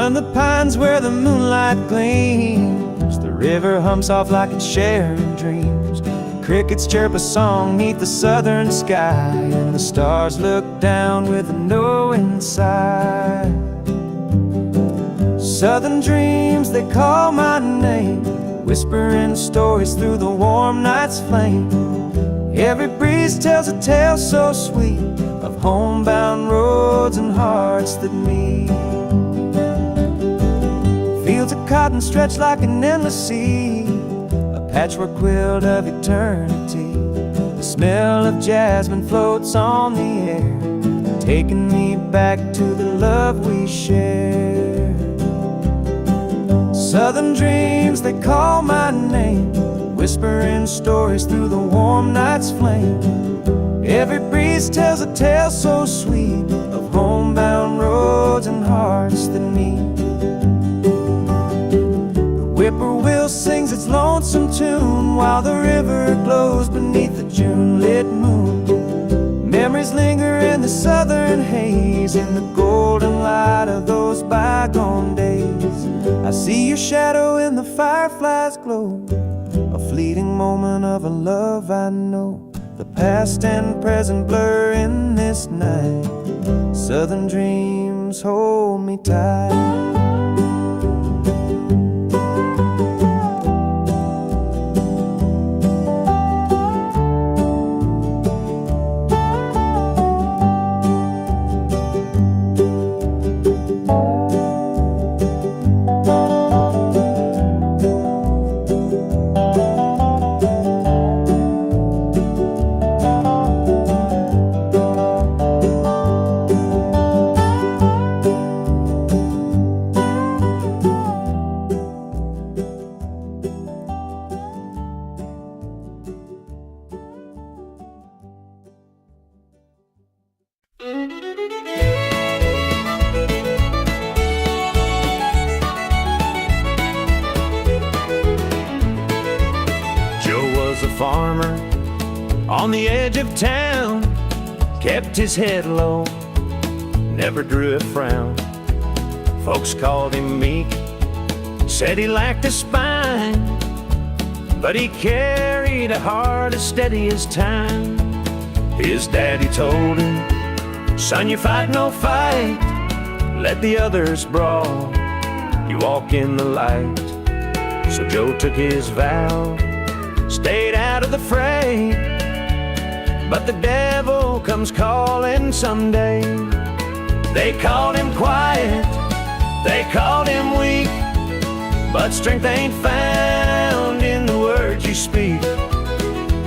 Beyond the pines where the moonlight gleams, the river humps off like it's sharing dreams. Crickets chirp a song 'neath the southern sky, and the stars look down with a knowing sigh. Southern dreams, they call my name, whispering stories through the warm night's flame. Every breeze tells a tale so sweet of homebound roads and hearts that meet. Fields of cotton stretch like an endless sea, a patchwork quilt of eternity. The smell of jasmine floats on the air, taking me back to the love we shared. Southern dreams, they call my name, whispering stories through the warm night's flame. Every breeze tells a tale so sweet of homebound roads and hearts that meet. The whippoorwill sings its lonesome tune while the river glows beneath the June-lit moon. Memories linger in the southern haze, in the golden light of those bygone days. I see your shadow in the firefly's glow, a fleeting moment of a love I know. The past and present blur in this night. Southern dreams hold me tight. On the edge of town, kept his head low, never drew a frown. Folks called him meek, said he lacked a spine, but he carried a heart as steady as time. His daddy told him, son, you fight no fight, let the others brawl, you walk in the light. So Joe took his vow, stayed out of the fray. But the devil comes calling someday. They called him quiet, they called him weak, but strength ain't found in the words you speak.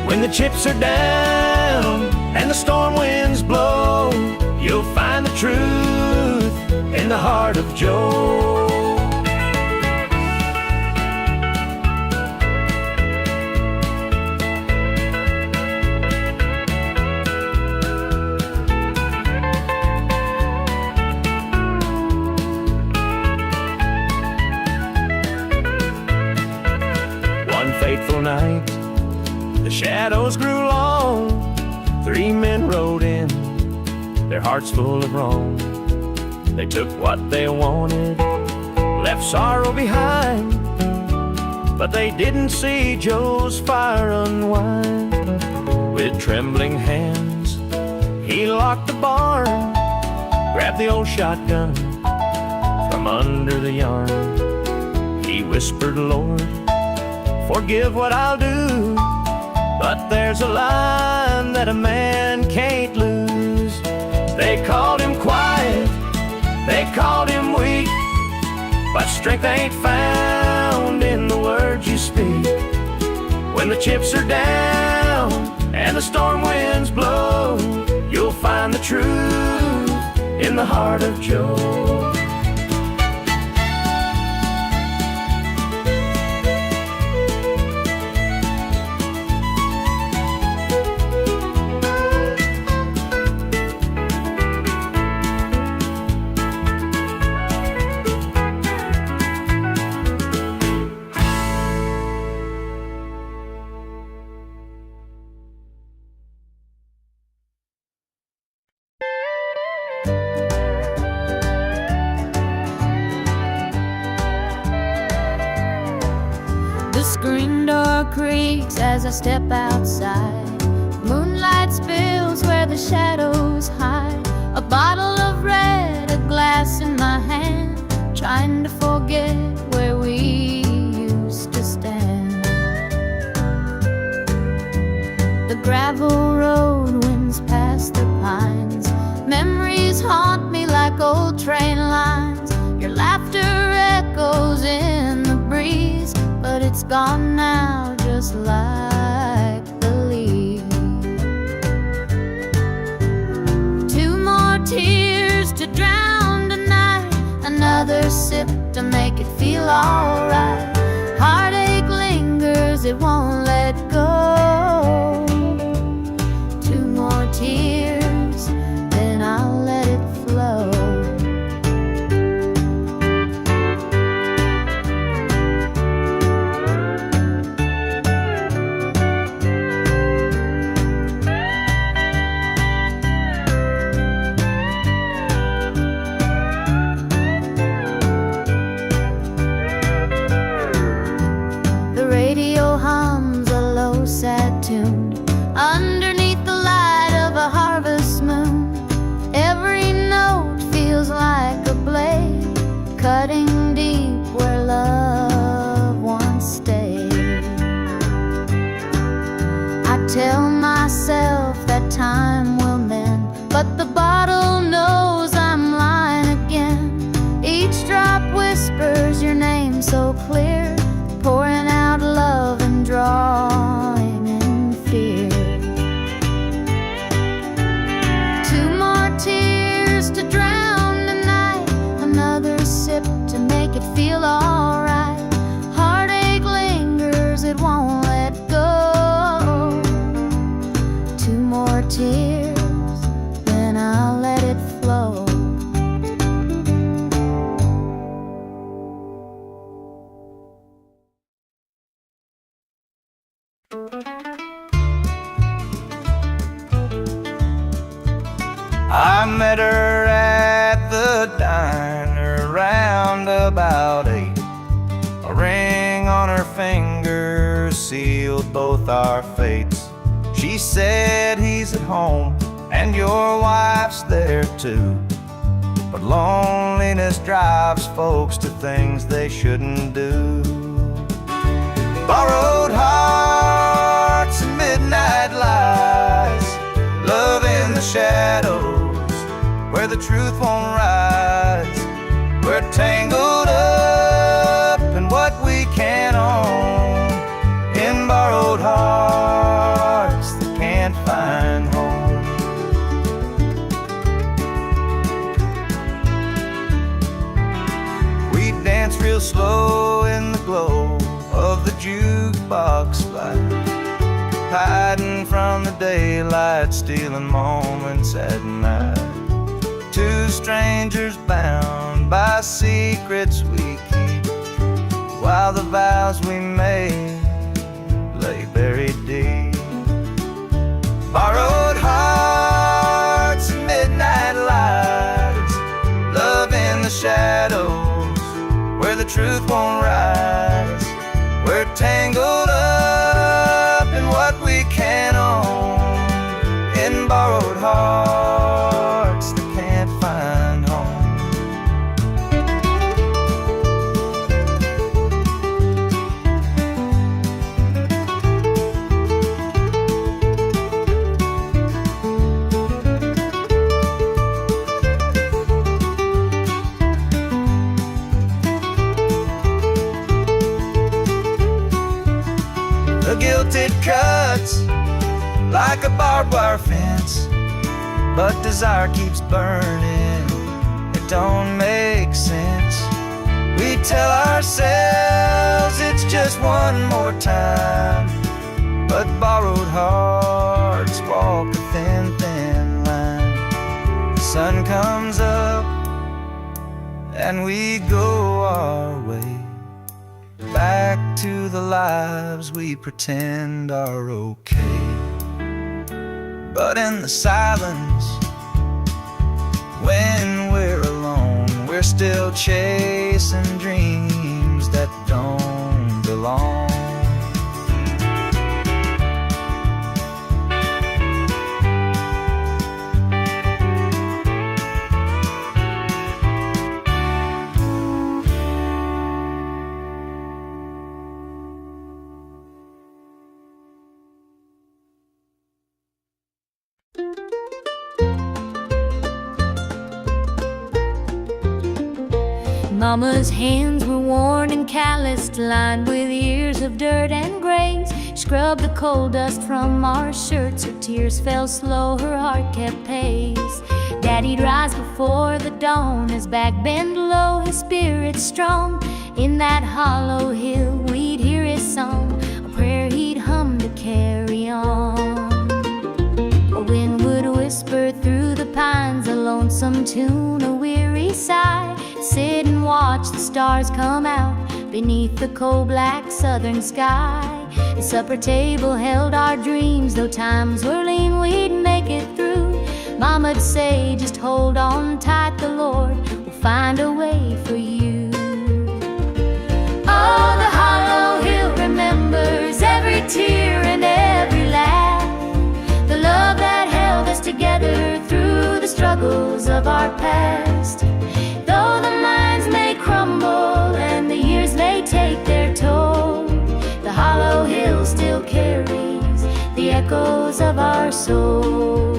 When the chips are down and the storm winds blow, you'll find the truth in the heart of Joe. Fateful night, the shadows grew long. 3 men rode in, their hearts full of wrong. They took what they wanted, left sorrow behind, but they didn't see Joe's fire unwind. With trembling hands, he locked the barn, grabbed the old shotgun from under the yarn. He whispered, Lord, forgive what I'll do, but there's a line that a man can't lose. They called him quiet, they called him weak, but strength ain't found in the words you speak. When the chips are down and the storm winds blow, you'll find the truth in the heart of Joe. Screen door creaks as I step outside. Moonlight spills where the shadows hide. A bottle of red, a glass in my hand, trying to forget where we used to stand. The gravel road winds past the pines. Memories haunt me like old train lines. Your laughter echoes in the breeze, but it's gone now, just like the leaves. Two more tears to drown tonight, another sip to make it feel alright. Heartache lingers, it won't let go. Two more tears, then I'll let it flow. Sad tune underneath the light of a harvest moon. Every note feels like a blade, cutting deep where love once stayed. I tell myself that time will mend, but the bottle knows I'm lying again. Each drop whispers your name so clear, pouring out love and drawing in fear. Two more tears to drown tonight, another sip to make it feel alright. Heartache lingers, it won't let go. Two more tears, then I'll let it flow. I met her at the diner round about 8. A ring on her finger sealed both our fates. She said he's at home and your wife's there too, but loneliness drives folks to things they shouldn't do. Borrowed hearts and midnight lies, love in the shadows where the truth won't rise. We're tangled up in what we can't own, in borrowed hearts that can't find home. We dance real slow in the glow of the jukebox light, hiding from the daylight, stealing moments at night. Two strangers bound by secrets we keep, while the vows we made lay buried deep. Borrowed hearts and midnight lights, love in the shadows where the truth won't rise. We're tangled up in what we can't own, in borrowed hearts that can't find home. The guilt it cuts like a barbed wire fence, but desire keeps burning, it don't make sense. We tell ourselves it's just one more time, but borrowed hearts walk a thin, thin line. The sun comes up and we go our way, back to the lives we pretend are okay. But in the silence, when we're alone, we're still chasing dreams that don't belong. Mama's hands were worn and calloused, lined with years of dirt and graze. Scrubbed the coal dust from our shirts, her tears fell slow, her heart kept pace. Daddy'd rise before the dawn, his back bent low, his spirit strong. In that hollow hill we'd hear his song, a prayer he'd hum to carry on. A wind would whisper through the pines, a lonesome tune, a weary sigh. Sit and watch the stars come out beneath the coal-black southern sky. The supper table held our dreams, though times were lean, we'd make it through. Mama'd say, just hold on tight, the Lord will find a way for you. Oh, the hollow hill remembers every tear and every laugh, the love that held us together through the struggles of our past. Though the minds may crumble and the years may take their toll, the hollow hill still carries the echoes of our soul.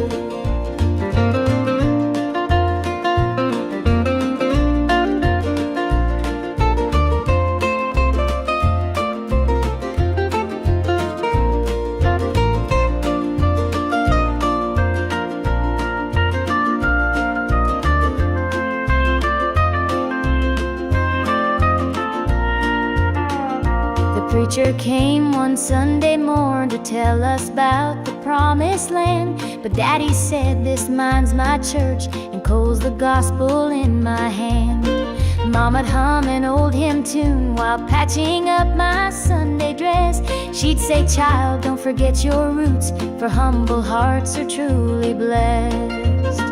Preacher came one Sunday morn to tell us about the promised land. But Daddy said, this mine's my church and coal's the gospel in my hand. Mama'd hum an old hymn tune while patching up my Sunday dress. She'd say, child, don't forget your roots, for humble hearts are truly blessed.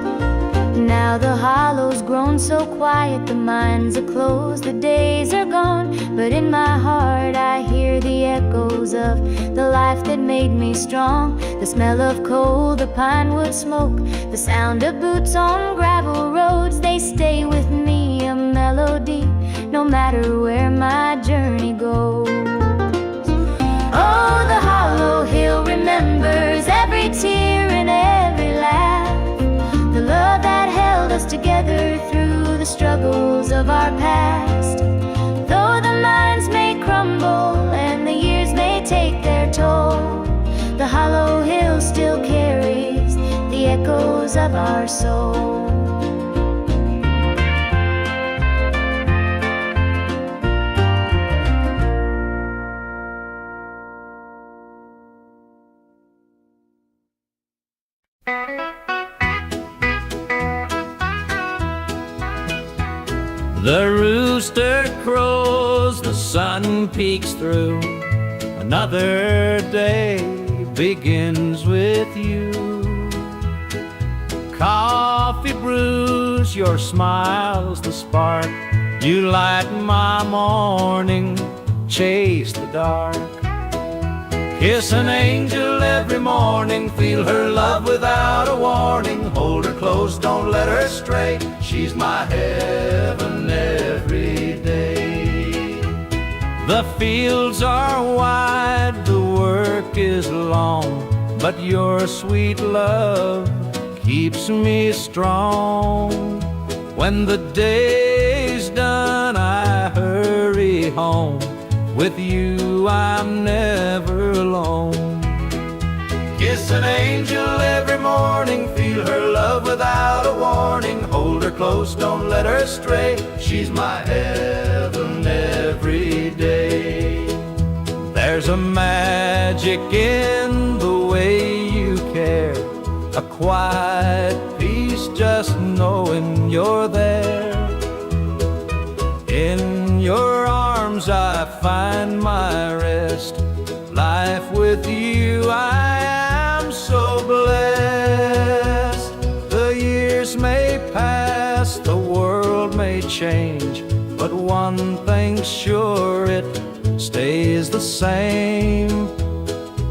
Now the hollow's grown so quiet, the mines are closed, the days are gone. But in my heart I hear the echoes of the life that made me strong. The smell of coal, the pine wood smoke, the sound of boots on gravel roads, they stay with me, a melody, no matter where my journey goes. Oh, the hollow hill remembers every tear and every laugh, the love that held us together through the struggles of our past. Though the minds may crumble and the years may take their toll, the hollow hill still carries the echoes of our soul. The rooster crows, the sun peeks through. Another day begins with you. Coffee brews, your smile's the spark. You light my morning, chase the dark. Kiss an angel every morning, feel her love without a warning. Hold her close, don't let her stray, she's my heaven every day. The fields are wide, the work is long, but your sweet love keeps me strong. When the day's done, I hurry home. With you I'm never alone. Kiss an angel every morning, feel her love without a warning. Hold her close, don't let her stray, she's my heaven every day. There's a magic in the way you care, a quiet peace just knowing you're there. In your arms I find my rest. Life with you I am so blessed. The years may pass, the world may change, but one thing's sure, it stays the same.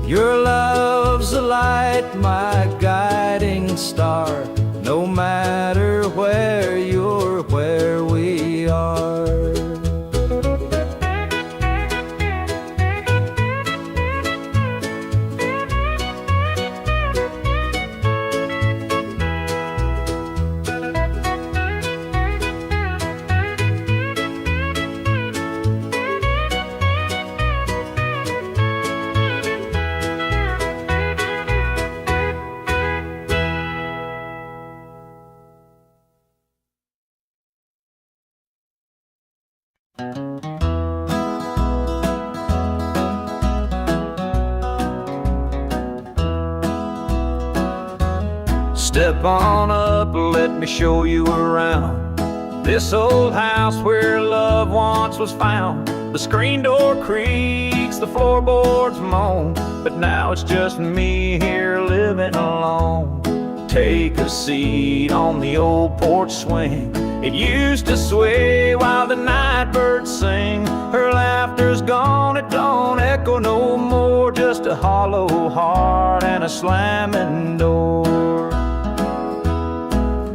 Your love's a light, my guiding star, no matter where you're, where we are. Step on up, let me show you around this old house where love once was found. The screen door creaks, the floorboards moan, but now it's just me here living alone. Take a seat on the old porch swing. It used to sway while the night birds sing. Her laughter's gone, it don't echo no more. Just a hollow heart and a slamming door.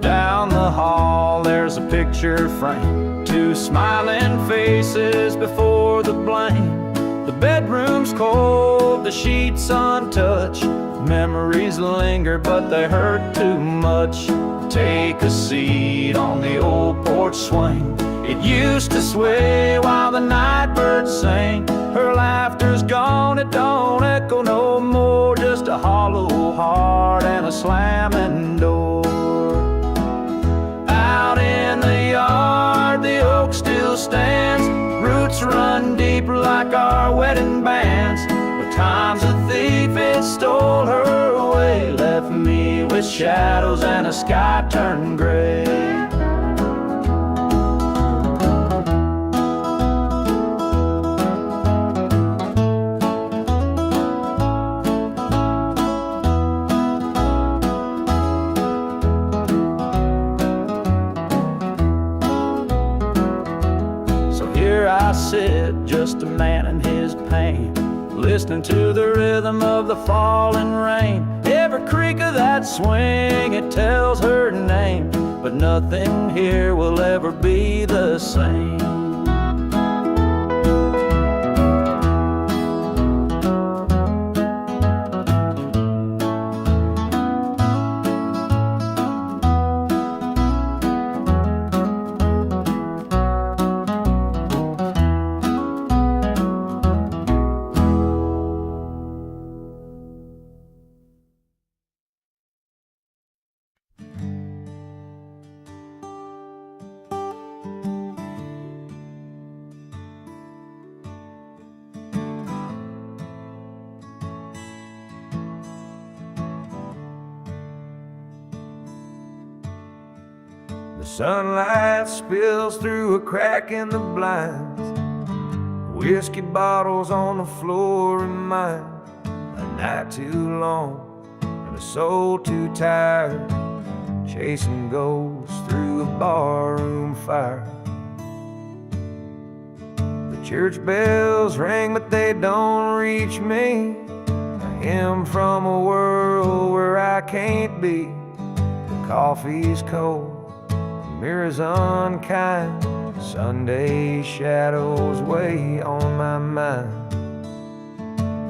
Down the hall there's a picture frame, two smiling faces before the blame. The bedroom's cold, the sheets untouched. Memories linger but they hurt too much. Take a seat on the old porch swing. It used to sway while the night birds sang. Her laughter's gone, it don't echo no more. Just a hollow heart and a slamming door. Out in the yard, the oak still stands. Roots run deep like our wedding bands. But time's a thief, it stole her away. Left me with shadows and a sky turned gray. I sit, just a man in his pain, listening to the rhythm of the falling rain. Every creak of that swing, it tells her name, but nothing here will ever be the same. The sunlight spills through a crack in the blinds. Whiskey bottles on the floor remind a night too long and a soul too tired, chasing ghosts through a barroom fire. The church bells ring but they don't reach me, a hymn from a world where I can't be. The coffee's cold, mirrors unkind, Sunday shadows weigh on my mind.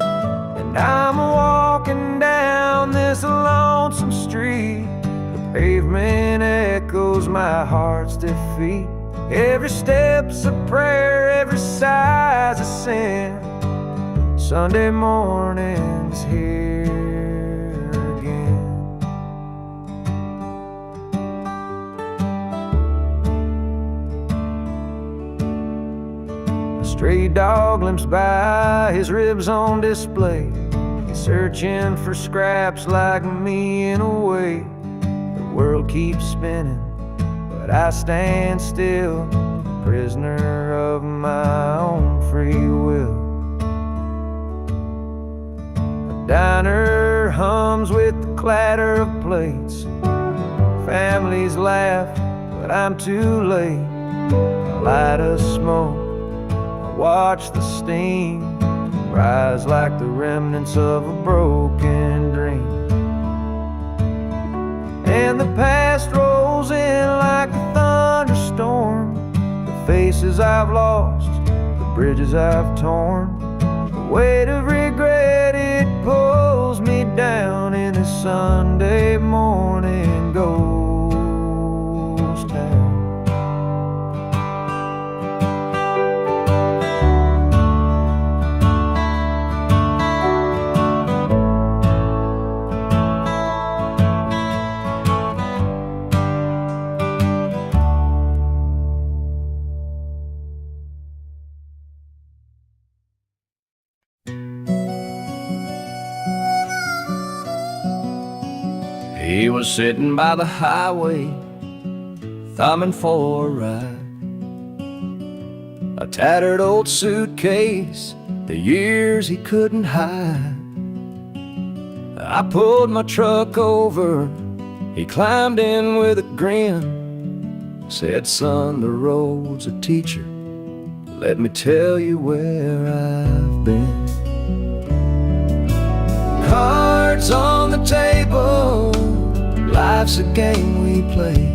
And I'm walking down this lonesome street. The pavement echoes my heart's defeat. Every step's a prayer, every sigh's a sin. Sunday morning's here. Stray dog limps by, his ribs on display. He's searching for scraps like me in a way. The world keeps spinning, but I stand still, prisoner of my own free will. The diner hums with the clatter of plates. Families laugh, but I'm too late. A light of smoke, watch the steam rise like the remnants of a broken dream. And the past rolls in like a thunderstorm. The faces I've lost, the bridges I've torn. The weight of regret, it pulls me down in this Sunday morning ghost town. He was sitting by the highway, thumbing for a ride. A tattered old suitcase, the years he couldn't hide. I pulled my truck over, he climbed in with a grin. Said, son, the road's a teacher, let me tell you where I've been. Cards on the table, life's a game we play.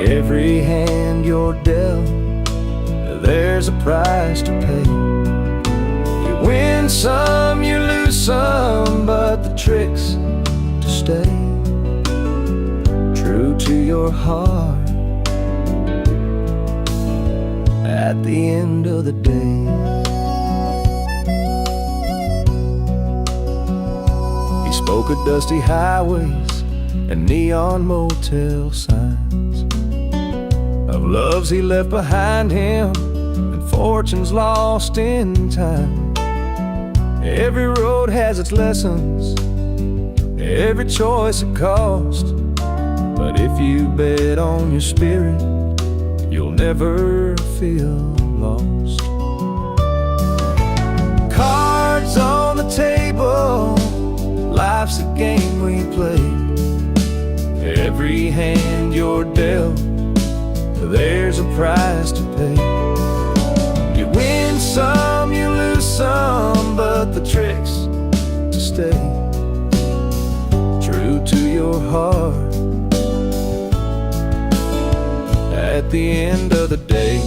Every hand you're dealt, there's a price to pay. You win some, you lose some, but the trick's to stay true to your heart at the end of the day. He spoke of dusty highways and neon motel signs, of loves he left behind him and fortunes lost in time. Every road has its lessons, every choice a cost, but if you bet on your spirit, you'll never feel lost. Cards on the table, life's a game we play. Every hand you're dealt, there's a price to pay. You win some, you lose some, but the trick's to stay true to your heart at the end of the day.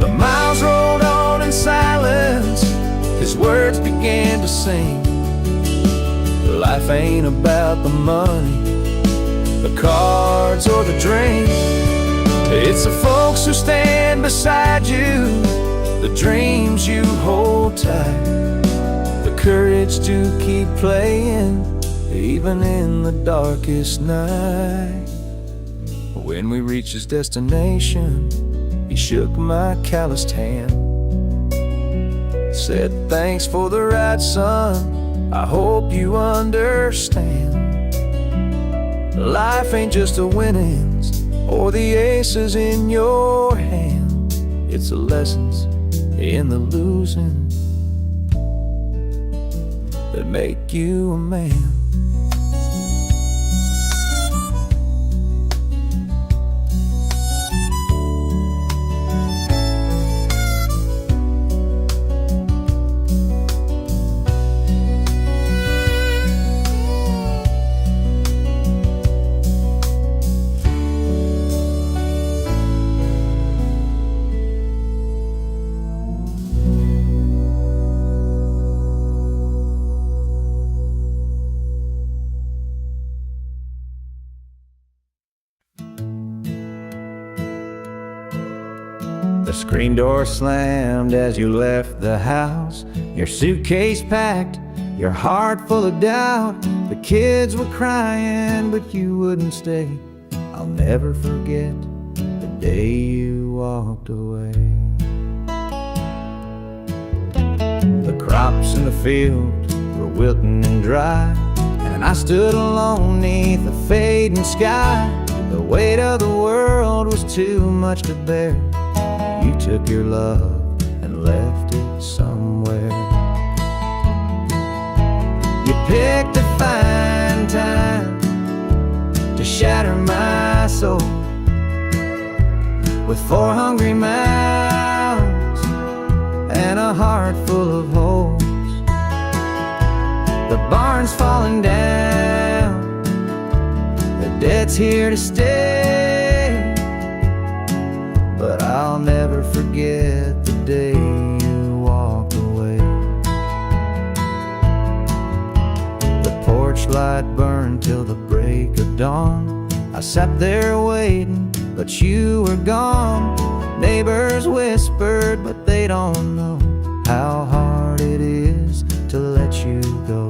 The miles rolled on in silence, his words began to sing. Life ain't about the money, the cards or the drink. It's the folks who stand beside you, the dreams you hold tight, the courage to keep playing even in the darkest night. When we reached his destination, he shook my calloused hand, said, thanks for the ride, son, I hope you understand. Life ain't just the winnings or the aces in your hand, it's the lessons in the losing that make you a man. The screen door slammed as you left the house, your suitcase packed, your heart full of doubt. The kids were crying, but you wouldn't stay. I'll never forget the day you walked away. The crops in the field were wilting and dry, and I stood alone neath the fading sky. The weight of the world was too much to bear. You took your love and left it somewhere. You picked a fine time to shatter my soul with 4 hungry mouths and a heart full of holes. The barn's falling down, the debt's here to stay, but I'll never forget the day you walked away. The porch light burned till the break of dawn. I sat there waiting, but you were gone. Neighbors whispered, but they don't know how hard it is to let you go.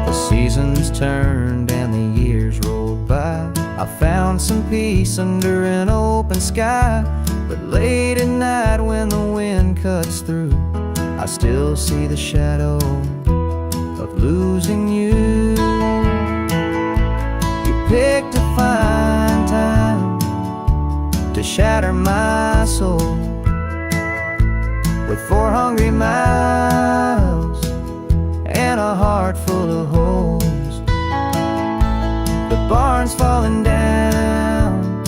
The seasons turned and the years rolled by. I found some peace under an open sky, but late at night when the wind cuts through, I still see the shadow of losing you. You picked a fine time to shatter my soul with 4 hungry mouths and a heart full of holes. The barn's falling down,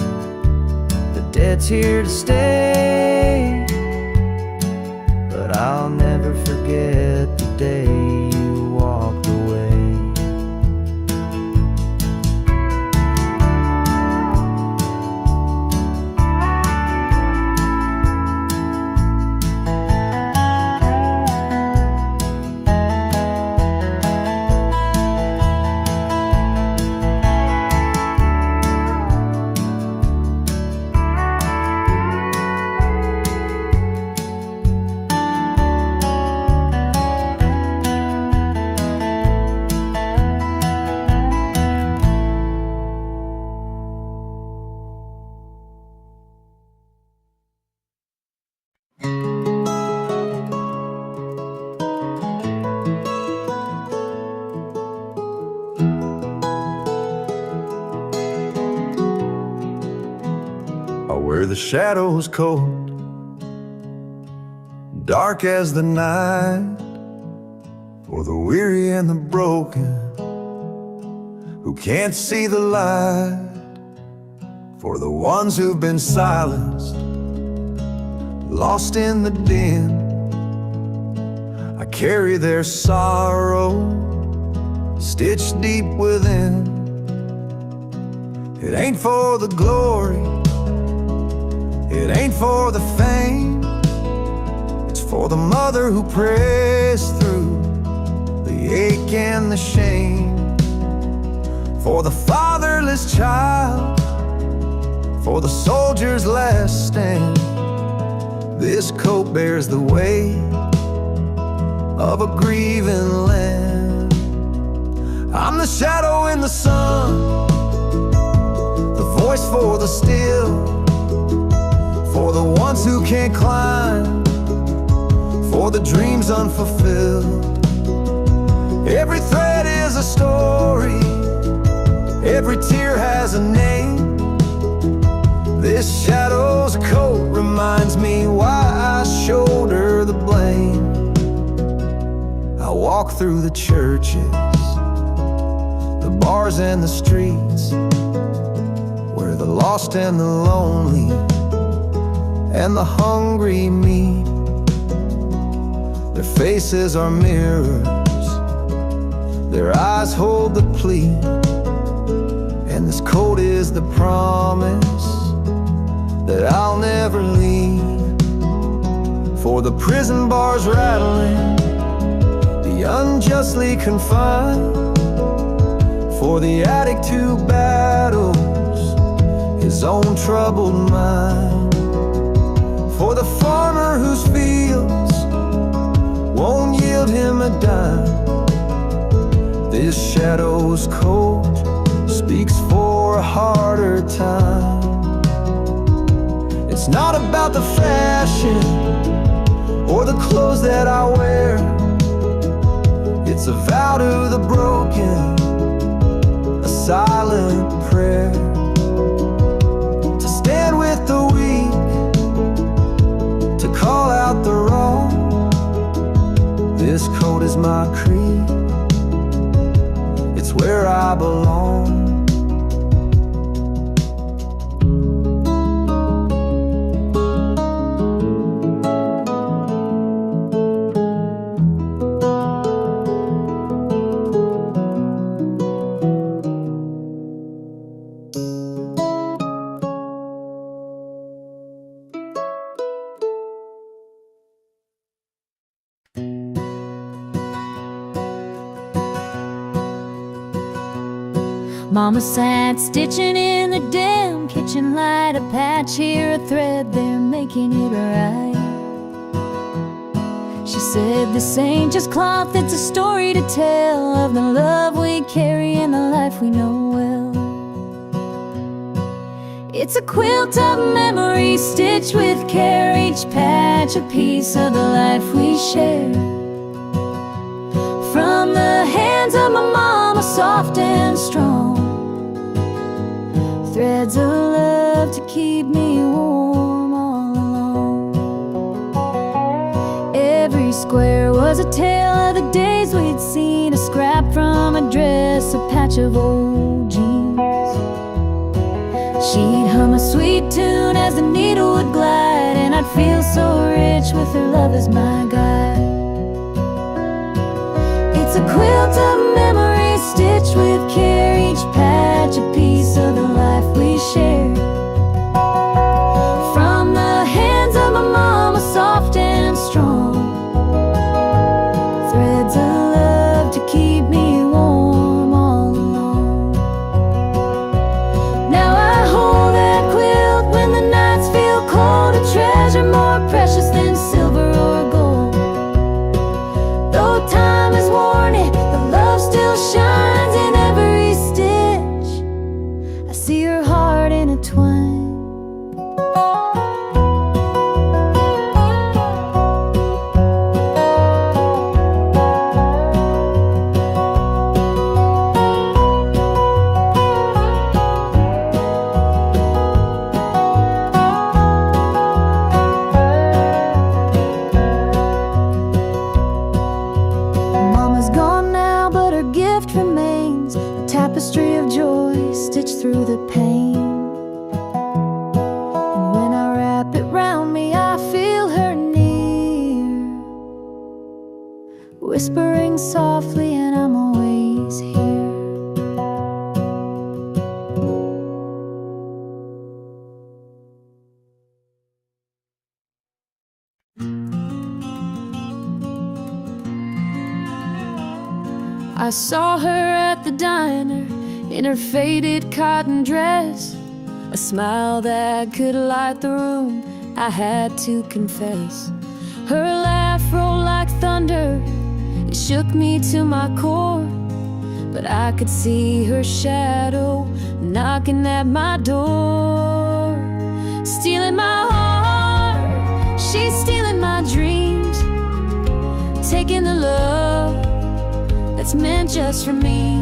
the dead's here to stay, but I'll never forget the day you walked away. Where the shadows cold, dark as the night, for the weary and the broken who can't see the light, for the ones who've been silenced, lost in the din. I carry their sorrow stitched deep within. It ain't for the glory, it ain't for the fame, it's for the mother who prays through the ache and the shame, for the fatherless child, for the soldier's last stand. This coat bears the weight of a grieving land. I'm the shadow in the sun, the voice for the still, for the ones who can't climb, for the dreams unfulfilled. Every thread is a story, every tear has a name. This shadow's coat reminds me why I shoulder the blame. I walk through the churches, the bars and the streets, where the lost and the lonely and the hungry meet. Their faces are mirrors, their eyes hold the plea, and this coat is the promise that I'll never leave. For the prison bars rattling, the unjustly confined, for the addict who battles his own troubled mind, for the farmer whose fields won't yield him a dime. This shadow's coat speaks for a harder time. It's not about the fashion or the clothes that I wear, it's a vow to the broken, a silent prayer, to stand with the weak, to call out the wrong. This coat is my creed, it's where I belong. Mama sat stitching in the dim kitchen light, a patch here, a thread there, making it right. She said this ain't just cloth, it's a story to tell of the love we carry and the life we know well. It's a quilt of memories stitched with care, each patch a piece of the life we share. From the hands of my mama, soft and strong, threads of love to keep me warm all along. Every square was a tale of the days we'd seen, a scrap from a dress, a patch of old jeans. She'd hum a sweet tune as the needle would glide, and I'd feel so rich with her love as my guide. It's a quilt of memories stitched with care, each patch a piece of the life we share. From the hands of my mama, soft and strong, threads of love to keep me warm all along. Now I hold that quilt when the nights feel cold, a treasure more precious than silver or gold. Though time has worn it, the love still shines in every stitch. I see her heart intertwined. Mama's gone now, but her gift remains, a tapestry of joy stitched through the pain. And when I wrap it round me, I feel her near, whispering softly, and I'm always here. I saw her at the diner in her faded cotton dress, a smile that could light the room, I had to confess. Her laugh rolled like thunder, it shook me to my core, but I could see her shadow knocking at my door. Stealing my heart, she's stealing my dreams, taking the love that's meant just for me.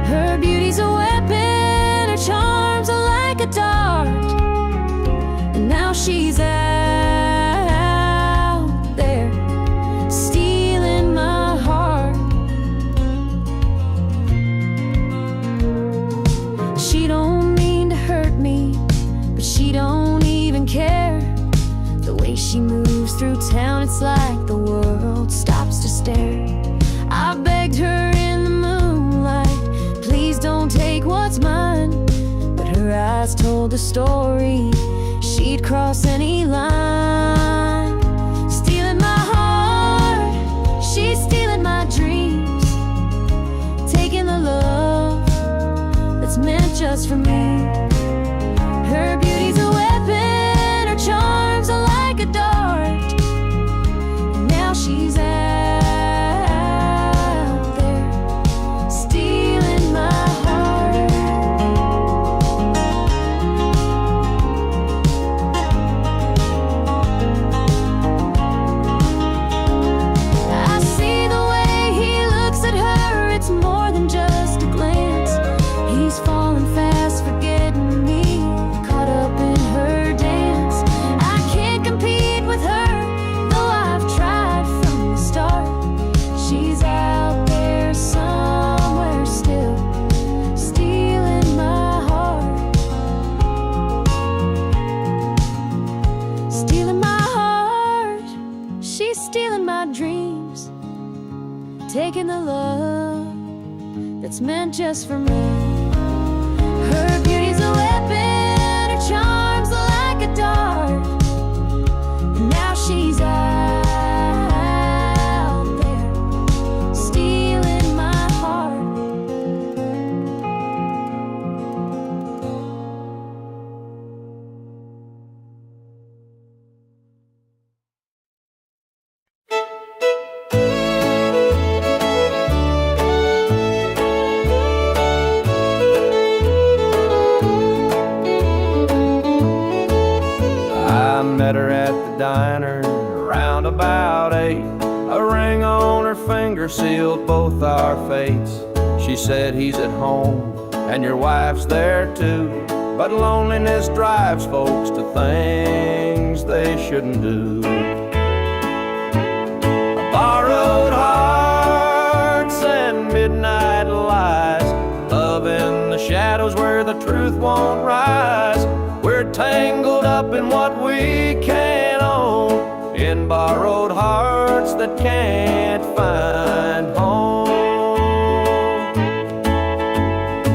Her beauty's a weapon, her charms are like a dart, and now she's out there stealing my heart. She don't mean to hurt me, but she don't even care. The way she moves through town, it's like the world stops to stare. I begged her in the moonlight, please don't take what's mine, but her eyes told a story, she'd cross any line. Stealing my heart, she's stealing my dreams, taking the love that's meant just for me. Her beauty's a weapon, her charms are like a dart, and now she's out there stealing my heart. I see the way he looks at her, it's more than just a glance. He's falling fast, forgetting me, caught up in her dance. I can't compete with her, though I've tried from the start. She's out there somewhere still, stealing my heart. Stealing my heart, she's stealing my dreams, taking the love that's meant just for me. Her beauty's a weapon, her charms are like a dart, and now she's out there stealing my heart. diner around about 8. A ring on her finger sealed both our fates. She said he's at home and your wife's there too, but loneliness drives folks to things they shouldn't do. Borrowed hearts and midnight lies, love in the shadows where the truth won't rise. We're tangled up in what we can't own, in borrowed hearts that can't find home.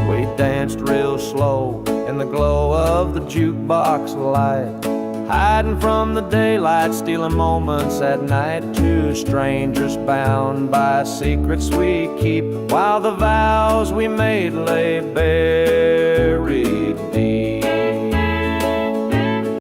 We danced real slow in the glow of the jukebox light, hiding from the daylight, stealing moments at night. Two strangers bound by secrets we keep, while the vows we made lay buried deep.